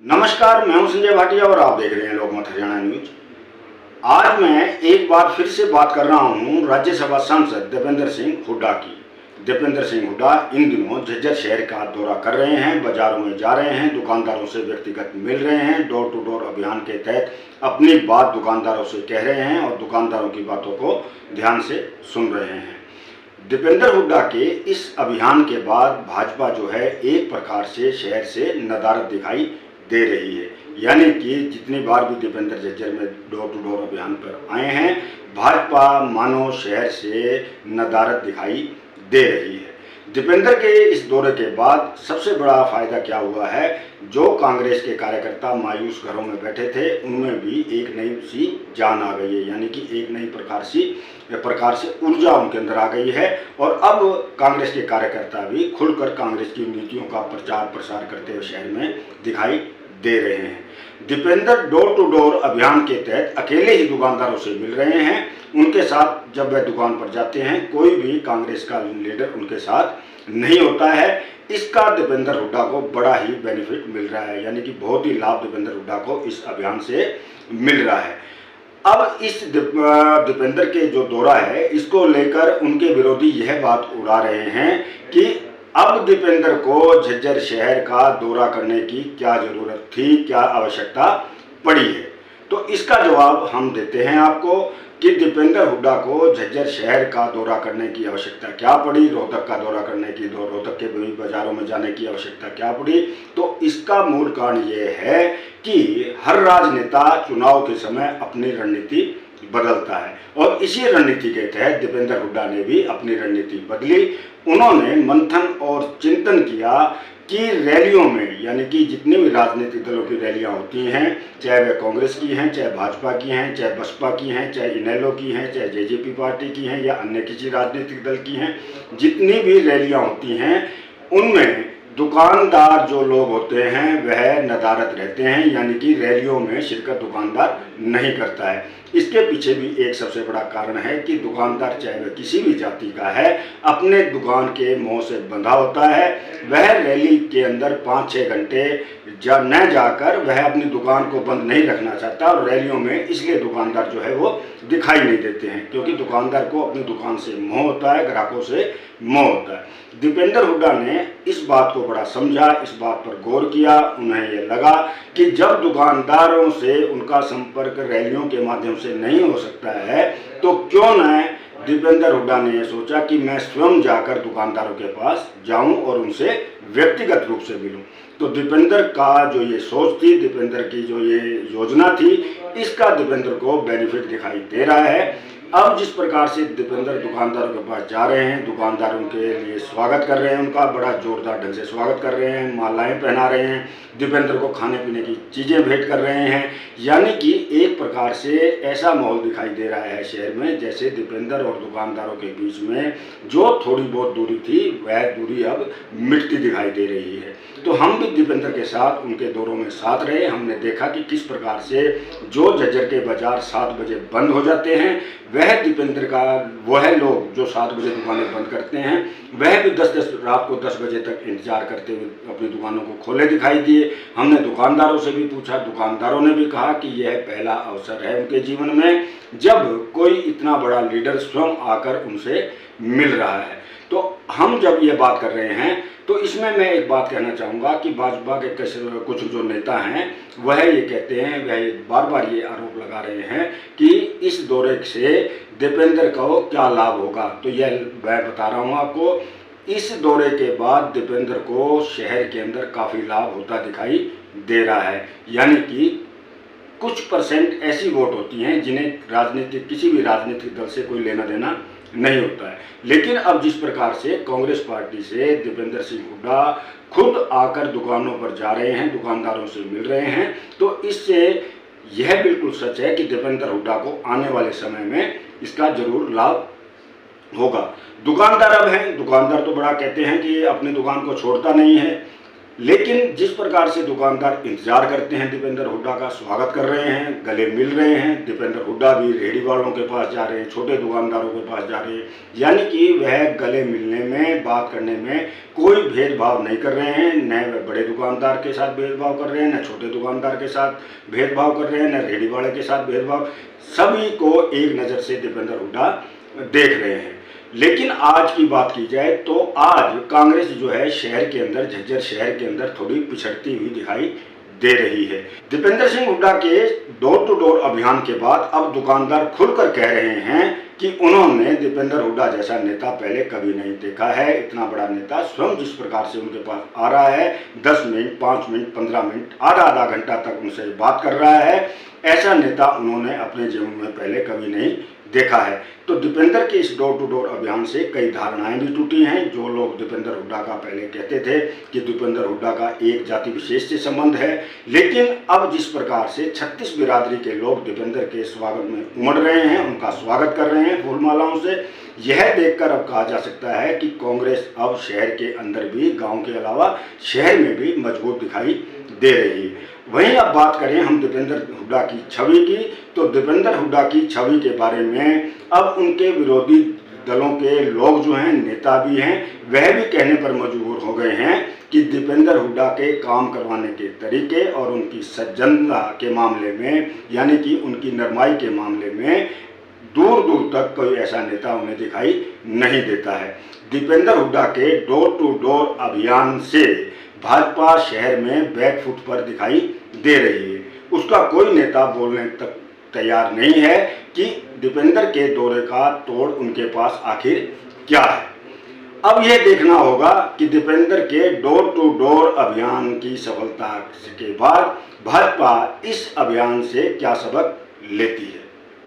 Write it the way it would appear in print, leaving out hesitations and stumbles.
नमस्कार, मैं हूं संजय भाटिया और आप देख रहे हैं लोकमत हरियाणा न्यूज। आज मैं एक बार फिर से बात कर रहा हूं राज्यसभा सांसद दीपेंद्र सिंह हुड्डा की। दीपेंद्र सिंह हुड्डा इन दिनों झज्जर शहर का दौरा कर रहे हैं, बाजारों में जा रहे हैं, दुकानदारों से व्यक्तिगत मिल रहे हैं, डोर टू डोर अभियान के तहत अपनी बात दुकानदारों से कह रहे हैं और दुकानदारों की बातों को ध्यान से सुन रहे हैं। दीपेंद्र हुड्डा के इस अभियान के बाद भाजपा जो है एक प्रकार से शहर से नदारद दिखाई दे रही है। यानी कि जितनी बार भी दीपेंद्र झज्जर में डोर टू डोर अभियान पर आए हैं, भाजपा मानो शहर से नदारद दिखाई दे रही है। दीपेंद्र के इस दौरे के बाद सबसे बड़ा फायदा क्या हुआ है, जो कांग्रेस के कार्यकर्ता मायूस घरों में बैठे थे उनमें भी एक नई सी जान आ गई है। यानी कि एक नई प्रकार से ऊर्जा उनके अंदर आ गई है और अब कांग्रेस के कार्यकर्ता भी खुलकर कांग्रेस की नीतियों का प्रचार प्रसार करते हुए शहर में दिखाई दे रहे हैं। दीपेंद्र डोर टू डोर अभियान के तहत अकेले ही दुकानदारों से मिल रहे हैं। उनके साथ जब वह दुकान पर जाते हैं, कोई भी कांग्रेस का लीडर उनके साथ नहीं होता है। इसका दीपेंद्र हुड्डा को बड़ा ही बेनिफिट मिल रहा है, यानी कि बहुत ही लाभ दीपेंद्र हुड्डा को इस अभियान से मिल रहा है। अब इस दीपेंद्र के जो दौरा है, इसको लेकर उनके विरोधी यह बात उड़ा रहे हैं कि अब दीपेंद्र को झज्जर शहर का दौरा करने की क्या जरूरत थी, क्या आवश्यकता पड़ी है। तो इसका जवाब हम देते हैं आपको कि दीपेंद्र हुड्डा को झज्जर शहर का दौरा करने की आवश्यकता क्या पड़ी, रोहतक का दौरा करने की, रोहतक के विभिन्न बाजारों में जाने की आवश्यकता क्या पड़ी। तो इसका मूल कारण ये है कि हर राजनेता चुनाव के समय अपनी रणनीति बदलता है और इसी रणनीति के तहत दीपेंद्र हुड्डा ने भी अपनी रणनीति बदली। उन्होंने मंथन और चिंतन किया कि रैलियों में, यानी कि जितनी भी राजनीतिक दलों की रैलियां होती हैं, चाहे वह कांग्रेस की हैं, चाहे भाजपा की हैं, चाहे बसपा की हैं, चाहे इनेलो की हैं, चाहे जेजेपी पार्टी की हैं या अन्य किसी राजनीतिक दल की हैं, जितनी भी रैलियां होती हैं उनमें दुकानदार जो लोग होते हैं वह नदारद रहते हैं। यानी कि रैलियों में शिरकत दुकानदार नहीं करता है। इसके पीछे भी एक सबसे बड़ा कारण है कि दुकानदार चाहे वह किसी भी जाति का है, अपने दुकान के मोह से बंधा होता है। वह रैली के अंदर 5-6 घंटे न जाकर वह अपनी दुकान को बंद नहीं रखना चाहता और रैलियों में इसलिए दुकानदार जो है वो दिखाई नहीं देते हैं, क्योंकि दुकानदार को अपनी दुकान से मोह होता है, ग्राहकों से मोह होता है। दीपेंद्र हुड्डा ने इस बात को बड़ा समझा, इस बात पर गौर किया। उन्हें यह लगा कि जब दुकानदारों से उनका संपर्क रैलियों के माध्यम से नहीं हो सकता है, तो क्यों न दीपेंद्र हुड्डा ने यह सोचा कि मैं स्वयं जाकर दुकानदारों के पास जाऊं और उनसे व्यक्तिगत रूप से मिलूं। तो दीपेंद्र का जो ये सोच थी, दीपेंद्र की जो ये योजना थी, इसका दीपेंद्र को बेनिफिट दिखाई दे रहा है। अब जिस प्रकार से दीपेंद्र दुकानदारों के पास जा रहे हैं, दुकानदार उनके लिए स्वागत कर रहे हैं, उनका बड़ा जोरदार ढंग से स्वागत कर रहे हैं, मालाएं पहना रहे हैं, दीपेंद्र को खाने पीने की चीज़ें भेंट कर रहे हैं। यानी कि एक प्रकार से ऐसा माहौल दिखाई दे रहा है शहर में जैसे दीपेंद्र और दुकानदारों के बीच में जो थोड़ी बहुत दूरी थी, वह दूरी अब मिटती दिखाई दे रही है। तो हम भी दीपेंद्र के साथ उनके दौरों में साथ रहे। हमने देखा कि किस प्रकार से जो झज्जर के बाजार 7 बजे बंद हो जाते हैं, वह दीपेंद्र का वह लोग जो 7 बजे दुकानें बंद करते हैं, वह भी रात को 10 बजे तक इंतजार करते हुए अपनी दुकानों को खोले दिखाई दिए। हमने दुकानदारों से भी पूछा, दुकानदारों ने भी कहा कि यह पहला अवसर है उनके जीवन में जब कोई इतना बड़ा लीडर स्वयं आकर उनसे मिल रहा है। तो हम जब ये बात कर रहे हैं तो इसमें मैं एक बात कहना चाहूँगा कि भाजपा के कुछ जो नेता हैं वह ये कहते हैं, वह बार बार ये आरोप लगा रहे हैं कि इस दौरे से दीपेंद्र को क्या लाभ होगा। तो यह मैं बता रहा हूँ आपको, इस दौरे के बाद दीपेंद्र को शहर के अंदर काफ़ी लाभ होता दिखाई दे रहा है। यानी कि कुछ परसेंट ऐसी वोट होती हैं जिन्हें किसी भी राजनीतिक दल से कोई लेना देना नहीं होता है। लेकिन अब जिस प्रकार से कांग्रेस पार्टी से दीपेंद्र सिंह हुड्डा खुद आकर दुकानों पर जा रहे हैं, दुकानदारों से मिल रहे हैं, तो इससे यह बिल्कुल सच है कि दीपेंद्र हुड्डा को आने वाले समय में इसका जरूर लाभ होगा। दुकानदार अब हैं, दुकानदार तो बड़ा कहते हैं कि अपनी दुकान को छोड़ता नहीं है। लेकिन जिस प्रकार से दुकानदार इंतजार करते हैं दीपेंद्र हुड्डा का, स्वागत कर रहे हैं, गले मिल रहे हैं, दीपेंद्र हुड्डा भी रेहड़ी वालों के पास जा रहे हैं, छोटे दुकानदारों के पास जा रहे हैं, यानी कि वह गले मिलने में, बात करने में कोई भेदभाव नहीं कर रहे हैं। न वह बड़े दुकानदार के साथ भेदभाव कर रहे हैं, न छोटे दुकानदार के साथ भेदभाव कर रहे हैं, न रेहड़ी वाले के साथ भेदभाव, सभी को एक नज़र से दीपेंद्र हुड्डा देख रहे हैं। लेकिन आज की बात की जाए तो आज कांग्रेस जो है शहर के अंदर, झज्जर शहर के अंदर थोड़ी पिछड़ती हुई दिखाई दे रही है। दीपेंद्र सिंह हुड्डा के डोर टू डोर अभियान के बाद अब दुकानदार खुलकर कह रहे हैं कि उन्होंने दीपेंद्र हुड्डा जैसा नेता पहले कभी नहीं देखा है। इतना बड़ा नेता स्वयं जिस प्रकार से उनके पास आ रहा है, 10 मिनट, 5 मिनट, 15 मिनट, आधा घंटा तक उनसे बात कर रहा है, ऐसा नेता उन्होंने अपने जीवन में पहले कभी नहीं देखा है। तो दीपेंद्र के इस डोर टू डोर अभियान से कई धारणाएं भी टूटी हैं। जो लोग दीपेंद्र हुड्डा का पहले कहते थे कि दीपेंद्र हुड्डा का एक जाति विशेष से संबंध है, लेकिन अब जिस प्रकार से 36 बिरादरी के लोग दीपेंद्र के स्वागत में उमड़ रहे हैं, उनका स्वागत कर रहे हैं फूलमालाओं से, यह देखकर अब कहा जा सकता है कि कांग्रेस अब शहर के अंदर भी, गाँव के अलावा शहर में भी मजबूत दिखाई दे रही है। वहीं अब बात करें हम दीपेंद्र हुड्डा की छवि की, तो दीपेंद्र हुड्डा की छवि के बारे में अब उनके विरोधी दलों के लोग जो हैं, नेता भी हैं, वह भी कहने पर मजबूर हो गए हैं कि दीपेंद्र हुड्डा के काम करवाने के तरीके और उनकी सज्जनता के मामले में, यानी कि उनकी नरमाई के मामले में दूर दूर तक कोई ऐसा नेता उन्हें दिखाई नहीं देता है। दीपेंद्र हुड्डा के डोर टू डोर अभियान से भाजपा शहर में बैकफुट पर दिखाई दे रही है। उसका कोई नेता बोलने तक तैयार नहीं है कि दीपेंद्र के दौरे का तोड़ उनके पास आखिर क्या है। अब यह देखना होगा कि दीपेंद्र के डोर टू डोर अभियान की सफलता के बाद भाजपा इस अभियान से क्या सबक लेती है।